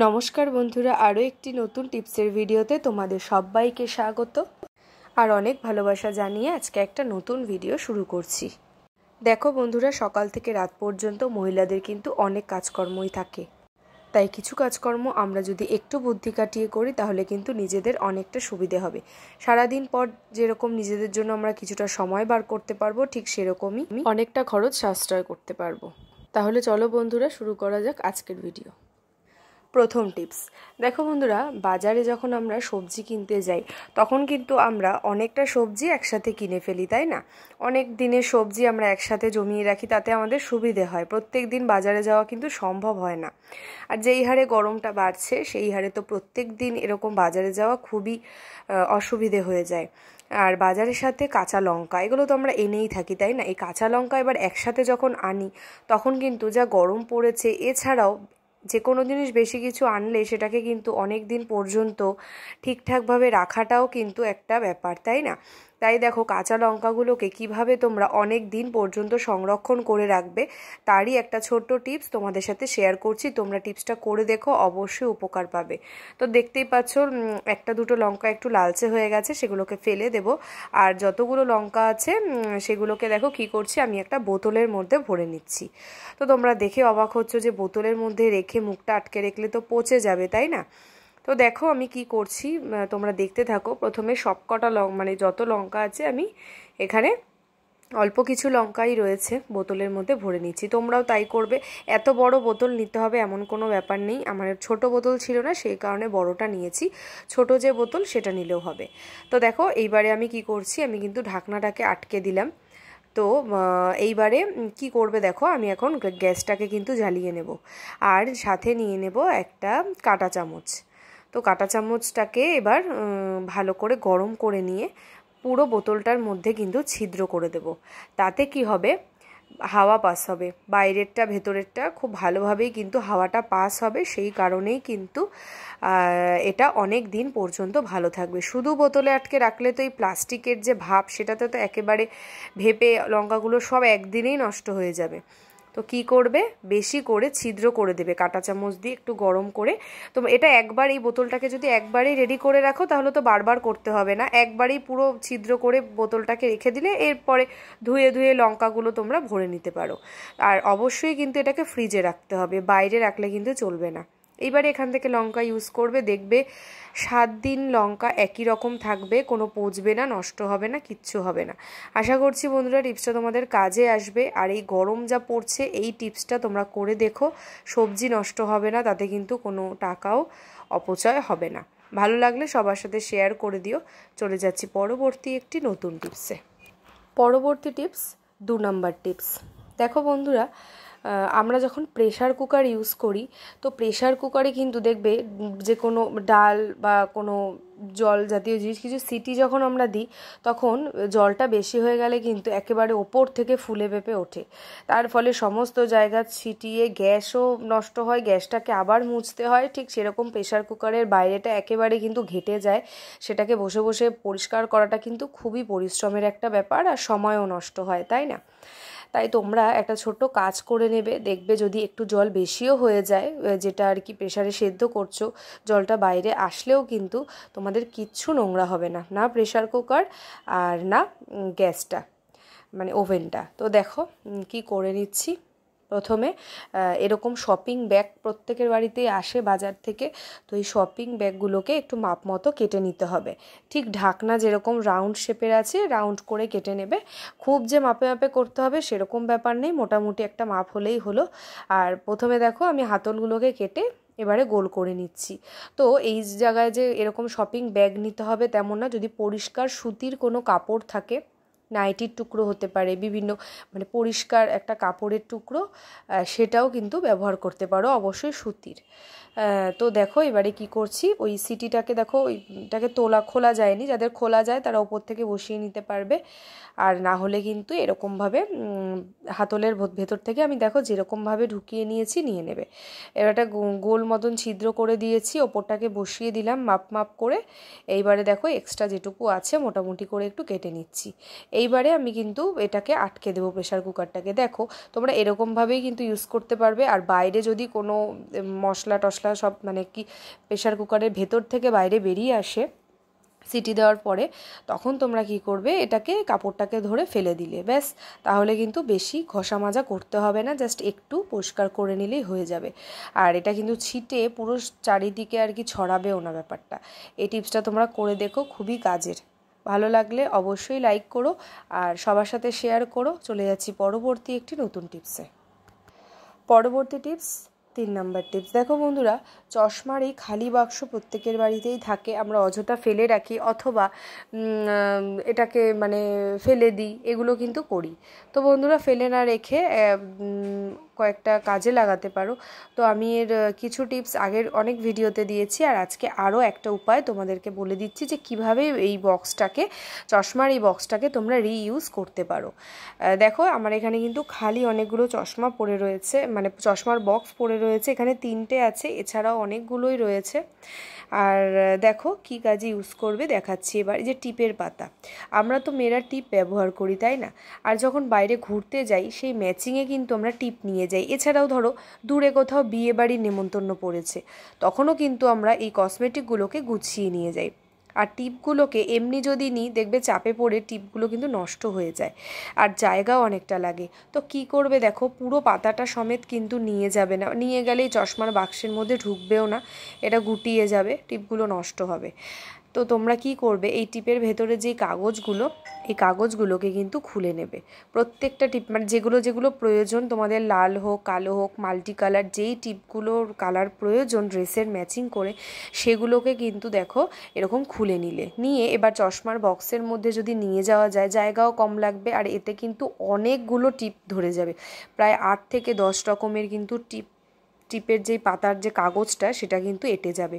নমস্কার বন্ধুরা, আরও একটি নতুন টিপসের ভিডিওতে তোমাদের সবাইকে স্বাগত আর অনেক ভালোবাসা জানিয়ে আজকে একটা নতুন ভিডিও শুরু করছি। দেখো বন্ধুরা, সকাল থেকে রাত পর্যন্ত মহিলাদের কিন্তু অনেক কাজকর্মই থাকে, তাই কিছু কাজকর্ম আমরা যদি একটু বুদ্ধি কাটিয়ে করি তাহলে কিন্তু নিজেদের অনেকটা সুবিধে হবে। সারাদিন পর যেরকম নিজেদের জন্য আমরা কিছুটা সময় বার করতে পারবো, ঠিক সেরকমই অনেকটা খরচ সাশ্রয় করতে পারবো। তাহলে চলো বন্ধুরা, শুরু করা যাক আজকের ভিডিও। প্রথম টিপস, দেখো বন্ধুরা, বাজারে যখন আমরা সবজি কিনতে যাই তখন কিন্তু আমরা অনেকটা সবজি একসাথে কিনে ফেলি, তাই না? অনেক দিনের সবজি আমরা একসাথে জমিয়ে রাখি, তাতে আমাদের সুবিধে হয়। প্রত্যেক দিন বাজারে যাওয়া কিন্তু সম্ভব হয় না, আর যেই হারে গরমটা বাড়ছে সেই হারে তো প্রত্যেক দিন এরকম বাজারে যাওয়া খুবই অসুবিধে হয়ে যায়। আর বাজারের সাথে কাঁচা লঙ্কা, এগুলো তো আমরা এনেই থাকি, তাই না? এই কাঁচা লঙ্কা এবার একসাথে যখন আনি তখন কিন্তু যা গরম পড়েছে, এছাড়াও যে কোনো জিনিস বেশি কিছু আনলে সেটাকে কিন্তু অনেক দিন পর্যন্ত ঠিকঠাকভাবে রাখাটাও কিন্তু একটা ব্যাপার, তাই না? তাই দেখো, কাঁচা লঙ্কাগুলোকে কিভাবে তোমরা অনেক দিন পর্যন্ত সংরক্ষণ করে রাখবে তারই একটা ছোট্ট টিপস তোমাদের সাথে শেয়ার করছি। তোমরা টিপসটা করে দেখো, অবশ্যই উপকার পাবে। তো দেখতেই পাচ্ছ, একটা দুটো লঙ্কা একটু লালচে হয়ে গেছে, সেগুলোকে ফেলে দেব। আর যতগুলো লঙ্কা আছে সেগুলোকে দেখো কি করছি, আমি একটা বোতলের মধ্যে ভরে নিচ্ছি। তো তোমরা দেখে অবাক হচ্ছ যে বোতলের মধ্যে রেখে মুখটা আটকে রাখলে তো পচে যাবে, তাই না? তো দেখো আমি কি করছি, তোমরা দেখতে থাকো। প্রথমে সবকটা মানে যত লঙ্কা আছে আমি এখানে অল্প কিছু লঙ্কাই রয়েছে বোতলের মধ্যে ভরে নিচ্ছি। তোমরাও তাই করবে। এত বড় বোতল নিতে হবে এমন কোনো ব্যাপার নেই। আমার ছোট বোতল ছিল না, সেই কারণে বড়টা নিয়েছি। ছোট যে বোতল সেটা নিলেও হবে। তো দেখো এইবারে আমি কি করছি, আমি কিন্তু ঢাকনাটাকে আটকে দিলাম। তো এইবারে কি করবে দেখো, আমি এখন গ্যাসটাকে কিন্তু জ্বালিয়ে নেব, আর সাথে নিয়ে নেব একটা কাঁটা চামচ। তো কাঁটা চামচটাকে এবার ভালো করে গরম করে নিয়ে পুরো বোতলটার মধ্যে কিন্তু ছিদ্র করে দেব। তাতে কি হবে, হাওয়া পাস হবে, বাইরেরটা ভেতরেরটা খুব ভালোভাবেই কিন্তু হাওয়াটা পাস হবে। সেই কারণেই কিন্তু এটা অনেক দিন পর্যন্ত ভালো থাকবে। শুধু বোতলে আটকে রাখলে তো এই প্লাস্টিকের যে ভাব, সেটাতে তো একেবারে ভেপে লঙ্কাগুলো সব একদিনেই নষ্ট হয়ে যাবে। তো কি করবে, বেশি করে ছিদ্র করে দেবে কাঁটা চামচ দিয়ে একটু গরম করে। তো এটা একবার, এই বোতলটাকে যদি একবারেই রেডি করে রাখো তাহলে তো বারবার করতে হবে না, একবারেই পুরো ছিদ্র করে বোতলটাকে রেখে দিলে এরপরে ধুয়ে ধুয়ে লঙ্কাগুলো তোমরা ভরে নিতে পারো। আর অবশ্যই কিন্তু এটাকে ফ্রিজে রাখতে হবে, বাইরে রাখলে কিন্তু চলবে না। এইবারে এখান থেকে লঙ্কা ইউজ করবে, দেখবে 7 দিন লঙ্কা একই রকম থাকবে, কোনো পচবে না, নষ্ট হবে না, কিচ্ছু হবে না। আশা করছি বন্ধুরা টিপসটা তোমাদের কাজে আসবে। আর এই গরম যা পড়ছে, এই টিপসটা তোমরা করে দেখো, সবজি নষ্ট হবে না, তাতে কিন্তু কোনো টাকাও অপচয় হবে না। ভালো লাগলে সবার সাথে শেয়ার করে দিও। চলে যাচ্ছি পরবর্তী একটি নতুন টিপসে। পরবর্তী টিপস, 2 নম্বর টিপস। দেখো বন্ধুরা, আমরা যখন প্রেশার কুকার ইউজ করি, তো প্রেশার কুকারে কিন্তু দেখবে যে কোনো ডাল বা কোনো জল জাতীয় জিনিস কিছু সিটি যখন আমরা দিই, তখন জলটা বেশি হয়ে গেলে কিন্তু একেবারে ওপর থেকে ফুলে ফেঁপে ওঠে। তার ফলে সমস্ত জায়গা ছিটিয়ে গ্যাসও নষ্ট হয়, গ্যাসটাকে আবার মুছতে হয়। ঠিক সেরকম প্রেশার কুকারের বাইরেটা একেবারে কিন্তু ঘেটে যায়। সেটাকে বসে বসে পরিষ্কার করাটা কিন্তু খুবই পরিশ্রমের একটা ব্যাপার, আর সময়ও নষ্ট হয়, তাই না? তাই তোমরা একটা ছোট্ট কাজ করে নেবে, দেখবে যদি একটু জল বেশিও হয়ে যায়, যেটা আর কি প্রেশারে সেদ্ধ করছো, জলটা বাইরে আসলেও কিন্তু তোমাদের কিচ্ছু নোংরা হবে না, না প্রেশার কুকার আর না গ্যাসটা মানে ওভেনটা। তো দেখো কি করে নিচ্ছি। প্রথমে এরকম শপিং ব্যাগ প্রত্যেকের বাড়িতেই আসে বাজার থেকে। তো এই শপিং ব্যাগগুলোকে একটু মাপ মতো কেটে নিতে হবে। ঠিক ঢাকনা যেরকম রাউন্ড শেপের আছে, রাউন্ড করে কেটে নেবে। খুব যে মাপে মাপে করতে হবে সেরকম ব্যাপার নেই, মোটামুটি একটা মাপ হলেই হলো। আর প্রথমে দেখো আমি হাতলগুলোকে কেটে এবারে গোল করে নিচ্ছি। তো এই জায়গায় যে এরকম শপিং ব্যাগ নিতে হবে তেমন না। যদি পরিষ্কার সুতির কোনো কাপড় থাকে, নাইটির টুকরো হতে পারে, বিভিন্ন মানে পরিষ্কার একটা কাপড়ের টুকরো, সেটাও কিন্তু ব্যবহার করতে পারো, অবশ্যই সুতির। তো দেখো এবারে কি করছি, ওই সিটিটাকে দেখো, ওইটাকে খোলা যায়নি, যাদের খোলা যায় তারা ওপর থেকে বসিয়ে নিতে পারবে। আর না হলে কিন্তু এরকমভাবে হাতলের ভেতর থেকে আমি দেখো যেরকমভাবে ঢুকিয়ে নিয়ে নেবে। এবার একটা গোল মতন ছিদ্র করে দিয়েছি, ওপরটাকে বসিয়ে দিলাম মাপ করে। এইবারে দেখো এক্সট্রা যেটুকু আছে মোটামুটি করে একটু কেটে নিচ্ছি। এইবারে আমি কিন্তু এটাকে আটকে দেবো প্রেশার কুকারটাকে। দেখো তোমরা এরকমভাবেই কিন্তু ইউজ করতে পারবে। আর বাইরে যদি কোনো মশলা টশলা সব মানে কি প্রেশার কুকারের ভেতর থেকে বাইরে বেরিয়ে আসে সিটি দেওয়ার পরে, তখন তোমরা কি করবে, এটাকে কাপড়টাকে ধরে ফেলে দিলে ব্যাস। তাহলে কিন্তু বেশি ঘষা মাজা করতে হবে না, জাস্ট একটু পরিষ্কার করে নিলেই হয়ে যাবে। আর এটা কিন্তু ছিটে পুরো চারিদিকে আর কি ছড়াবেও না ব্যাপারটা। এই টিপসটা তোমরা করে দেখো, খুবই কাজের। ভালো লাগলে অবশ্যই লাইক করো আর সবার সাথে শেয়ার করো। চলে যাচ্ছি পরবর্তী একটি নতুন টিপসে। পরবর্তী টিপস 3 নম্বর টিপস। দেখো বন্ধুরা, চশমার এই খালি বাক্স প্রত্যেকের বাড়িতেই থাকে, আমরা অযথা ফেলে রাখি অথবা এটাকে মানে ফেলে দিই, এগুলো কিন্তু করি। তো বন্ধুরা, ফেলে না রেখে কয়েকটা কাজে লাগাতে পারো। তো আমি এর কিছু টিপস আগের অনেক ভিডিওতে দিয়েছি, আর আজকে আরও একটা উপায় তোমাদেরকে বলে দিচ্ছি যে কিভাবে এই বক্সটাকে, চশমার এই বক্সটাকে তোমরা রিইউজ করতে পারো। দেখো আমার এখানে কিন্তু খালি অনেকগুলো চশমা পড়ে রয়েছে, মানে চশমার বক্স পড়ে রয়েছে। এখানে 3টে আছে, এছাড়াও অনেকগুলোই রয়েছে। আর দেখো কি কাজে ইউজ করবে দেখাচ্ছি এবার। যে টিপের পাতা, আমরা তো মেয়েরা টিপ ব্যবহার করি, তাই না? আর যখন বাইরে ঘুরতে যাই সেই ম্যাচিংয়ে কিন্তু আমরা টিপ নিয়ে যাই। এছাড়াও ধরো দূরে কোথাও বিয়ে বাড়ির নেমন্তন্ন পড়েছে, তখনও কিন্তু আমরা এই কসমেটিকগুলোকে গুছিয়ে নিয়ে যাই। আর টিপগুলোকে এমনি যদি নিই, দেখবে চাপে পড়ে টিপগুলো কিন্তু নষ্ট হয়ে যায় আর জায়গাও অনেকটা লাগে। তো কি করবে দেখো, পুরো পাতাটা সমেত কিন্তু নিয়ে যাবে না, নিয়ে গেলেই চশমার বাক্সের মধ্যে ঢুকবেও না, এটা গুটিয়ে যাবে, টিপগুলো নষ্ট হবে। তো তোমরা কি করবে, এই টিপের ভেতরে যে কাগজগুলো, এই কাগজগুলোকে কিন্তু খুলে নেবে। প্রত্যেকটা টিপ মানে যেগুলো যেগুলো প্রয়োজন তোমাদের, লাল হোক কালো হোক মাল্টি কালার, যেই টিপগুলোর কালার প্রয়োজন ড্রেসের ম্যাচিং করে, সেগুলোকে কিন্তু দেখো এরকম খুলে নিয়ে এবার চশমার বক্সের মধ্যে যদি নিয়ে যাওয়া যায়, জায়গাও কম লাগবে আর এতে কিন্তু অনেকগুলো টিপ ধরে যাবে। প্রায় 8 থেকে 10 রকমের কিন্তু টিপের যেই পাতার যে কাগজটা, সেটা কিন্তু এঁটে যাবে।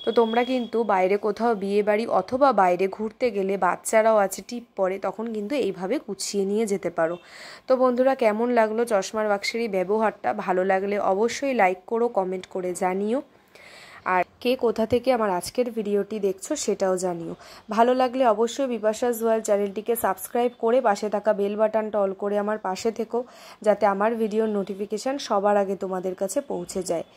তো তোমরা কিন্তু বাইরে কোথাও বিয়ে বাড়ি অথবা বাইরে ঘুরতে গেলে, বাচ্চারাও আছে টিপ পরে, তখন কিন্তু এইভাবে গুছিয়ে নিয়ে যেতে পারো। তো বন্ধুরা, কেমন লাগলো চশমার বাক্সের এই ব্যবহারটা? ভালো লাগলে অবশ্যই লাইক করো, কমেন্ট করে জানিও। আর কে কোথা থেকে আমার আজকের ভিডিওটি দেখছো সেটাও জানিও। ভালো লাগলে অবশ্যই বিপাশাস ওয়ার্ল্ড চ্যানেলটিকে সাবস্ক্রাইব করে পাশে থাকা বেল বাটনটা অল করে আমার পাশে থেকো, যাতে আমার ভিডিওর নোটিফিকেশান সবার আগে তোমাদের কাছে পৌঁছে যায়।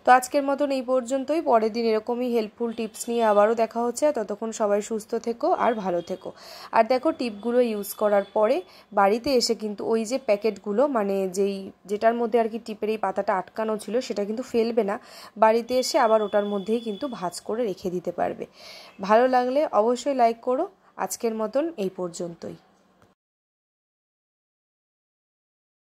তো আজকের মতন এই পর্যন্তই। পরের দিন এরকমই হেল্পফুল টিপস নিয়ে আবারও দেখা হচ্ছে। ততক্ষণ সবাই সুস্থ থেকো আর ভালো থেকো। আর দেখো, টিপগুলো ইউজ করার পরে বাড়িতে এসে কিন্তু ওই যে প্যাকেটগুলো, মানে যেটার মধ্যে আর কি টিপের এই পাতাটা আটকানো ছিল, সেটা কিন্তু ফেলবে না। বাড়িতে এসে আবার ওটার মধ্যেই কিন্তু ভাঁজ করে রেখে দিতে পারবে। ভালো লাগলে অবশ্যই লাইক করো। আজকের মতন এই পর্যন্তই।